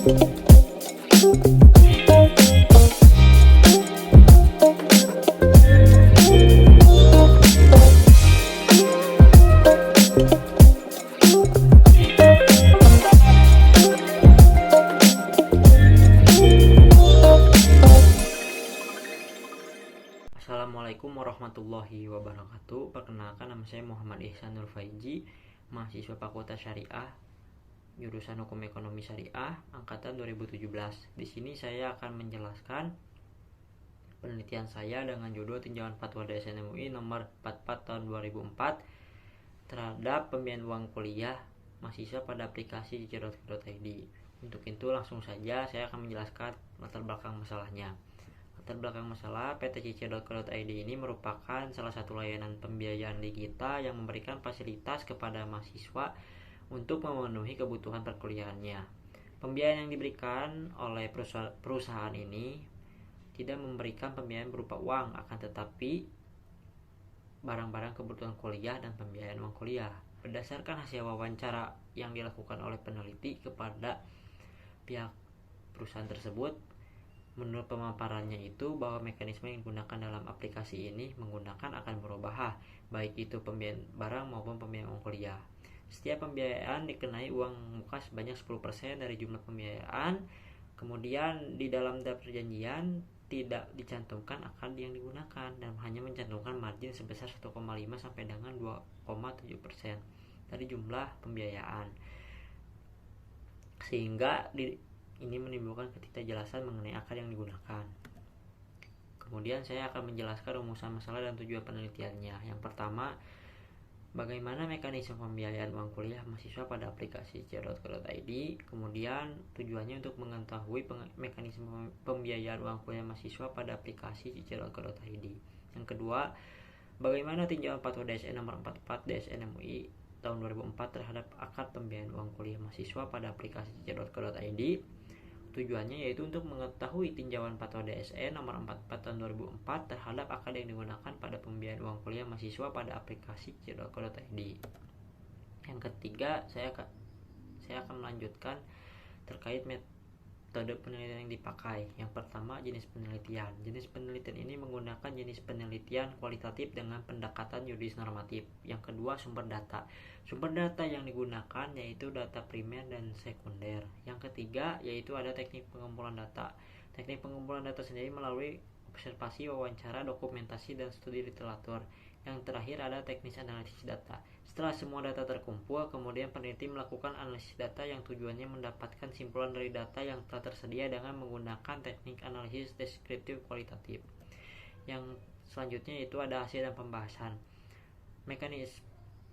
Assalamualaikum warahmatullahi wabarakatuh. Perkenalkan, nama saya Muhammad Ihsan Nur Faiji, mahasiswa Fakultas Syariah, jurusan Hukum Ekonomi Syariah, angkatan 2017. Di sini saya akan menjelaskan penelitian saya dengan judul Tinjauan Fatwa DSN MUI nomor 44 tahun 2004 terhadap pembiayaan uang kuliah mahasiswa pada aplikasi cicil.co.id. Untuk itu langsung saja saya akan menjelaskan latar belakang masalahnya. Latar belakang masalah, PT Cicil.co.id ini merupakan salah satu layanan pembiayaan digital yang memberikan fasilitas kepada mahasiswa untuk memenuhi kebutuhan perkuliahannya. Pembiayaan yang diberikan oleh perusahaan ini tidak memberikan pembiayaan berupa uang, akan tetapi barang-barang kebutuhan kuliah dan pembiayaan uang kuliah. Berdasarkan hasil wawancara yang dilakukan oleh peneliti kepada pihak perusahaan tersebut, menurut pemaparannya itu bahwa mekanisme yang digunakan dalam aplikasi ini menggunakan akan berubah, baik itu pembiayaan barang maupun pembiayaan uang kuliah. Setiap pembiayaan dikenai uang muka sebanyak 10% dari jumlah pembiayaan. Kemudian di dalam daftar perjanjian tidak dicantumkan akad yang digunakan dan hanya mencantumkan margin sebesar 1,5 sampai dengan 2,7% dari jumlah pembiayaan. Sehingga ini menimbulkan ketidakjelasan mengenai akad yang digunakan. Kemudian saya akan menjelaskan rumusan masalah dan tujuan penelitiannya. Yang pertama, bagaimana mekanisme pembiayaan uang kuliah mahasiswa pada aplikasi cicil.co.id. Kemudian tujuannya untuk mengetahui mekanisme pembiayaan uang kuliah mahasiswa pada aplikasi cicil.co.id. Yang kedua, bagaimana tinjauan fatwa DSN nomor 44 DSN MUI tahun 2004 terhadap akad pembiayaan uang kuliah mahasiswa pada aplikasi cicil.co.id. Tujuannya yaitu untuk mengetahui tinjauan fatwa DSN nomor 44 tahun 2004 terhadap akad yang digunakan pada pembiayaan uang kuliah mahasiswa pada aplikasi cicil.co.id. Yang ketiga, saya akan melanjutkan terkait metode penelitian yang dipakai. Yang pertama, jenis penelitian. Jenis penelitian ini menggunakan jenis penelitian kualitatif dengan pendekatan yuridis normatif. Yang kedua, sumber data. Sumber data yang digunakan yaitu data primer dan sekunder. Yang ketiga, yaitu ada teknik pengumpulan data. Teknik pengumpulan data sendiri melalui observasi, wawancara, dokumentasi, dan studi literatur. Yang terakhir ada teknis analisis data. Setelah semua data terkumpul, kemudian peneliti melakukan analisis data yang tujuannya mendapatkan simpulan dari data yang telah tersedia dengan menggunakan teknik analisis deskriptif kualitatif. Yang selanjutnya itu ada hasil dan pembahasan.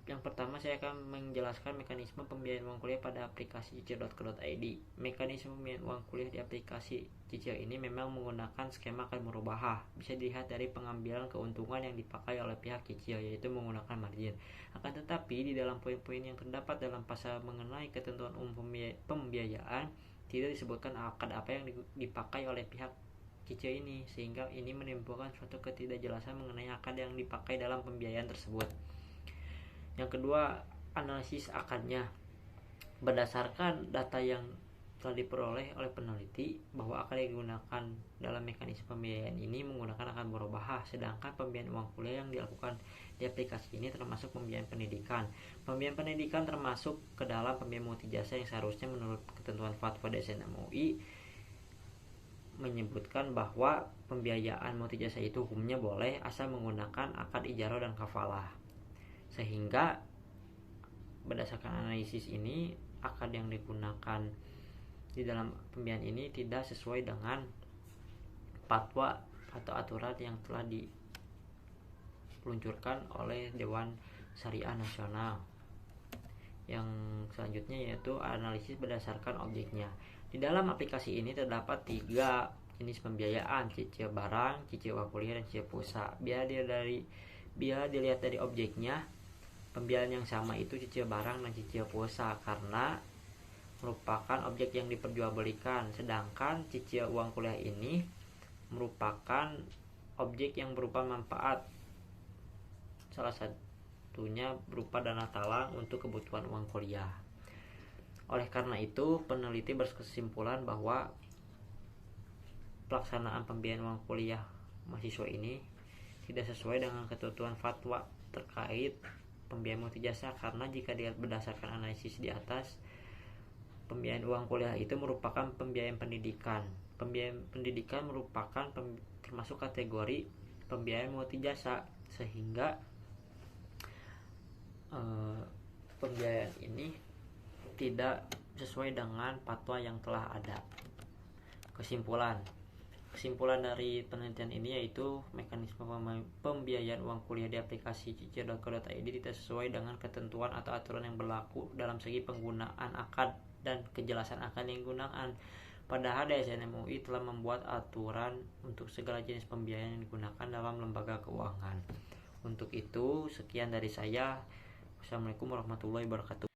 Yang pertama, saya akan menjelaskan mekanisme pembiayaan uang kuliah pada aplikasi cicil.co.id. Mekanisme pembiayaan uang kuliah di aplikasi cicil ini memang menggunakan skema akan merubah. Bisa dilihat dari pengambilan keuntungan yang dipakai oleh pihak cicil, yaitu menggunakan margin. Akan tetapi di dalam poin-poin yang terdapat dalam pasal mengenai ketentuan umum pembiayaan tidak disebutkan akad apa yang dipakai oleh pihak cicil ini, sehingga ini menimbulkan suatu ketidakjelasan mengenai akad yang dipakai dalam pembiayaan tersebut. Yang kedua, analisis akadnya. Berdasarkan data yang telah diperoleh oleh peneliti bahwa akad yang digunakan dalam mekanisme pembiayaan ini menggunakan akad merubah, sedangkan pembiayaan uang kuliah yang dilakukan di aplikasi ini termasuk pembiayaan pendidikan. Pembiayaan pendidikan termasuk ke dalam pembiayaan multijasa yang seharusnya menurut ketentuan fatwa DSN MUI menyebutkan bahwa pembiayaan multijasa itu hukumnya boleh asal menggunakan akad ijarah dan kafalah. Sehingga berdasarkan analisis ini, akad yang digunakan di dalam pembiayaan ini tidak sesuai dengan fatwa atau aturan yang telah diluncurkan oleh Dewan Syariah Nasional. Yang selanjutnya yaitu analisis berdasarkan objeknya. Di dalam aplikasi ini terdapat 3 jenis pembiayaan: cicil barang, cicil uang kuliah, dan cicil pulsa. Bila dilihat dari objeknya, pembiayaan yang sama itu cicil barang dan cicil pulsa karena merupakan objek yang diperjualbelikan, sedangkan cicil uang kuliah ini merupakan objek yang berupa manfaat, salah satunya berupa dana talang untuk kebutuhan uang kuliah. Oleh karena itu, peneliti berkesimpulan bahwa pelaksanaan pembiayaan uang kuliah mahasiswa ini tidak sesuai dengan ketentuan fatwa terkait pembiayaan multijasa, karena jika dilihat berdasarkan analisis di atas, pembiayaan uang kuliah itu merupakan pembiayaan pendidikan. Pembiayaan pendidikan merupakan termasuk kategori pembiayaan multijasa, sehingga pembiayaan ini tidak sesuai dengan fatwa yang telah ada. Kesimpulan dari penelitian ini yaitu mekanisme pembiayaan uang kuliah di aplikasi cicil.co.id tidak sesuai dengan ketentuan atau aturan yang berlaku dalam segi penggunaan akad dan kejelasan akad yang digunakan. Padahal DSN MUI telah membuat aturan untuk segala jenis pembiayaan yang digunakan dalam lembaga keuangan. Untuk itu, sekian dari saya. Wassalamualaikum warahmatullahi wabarakatuh.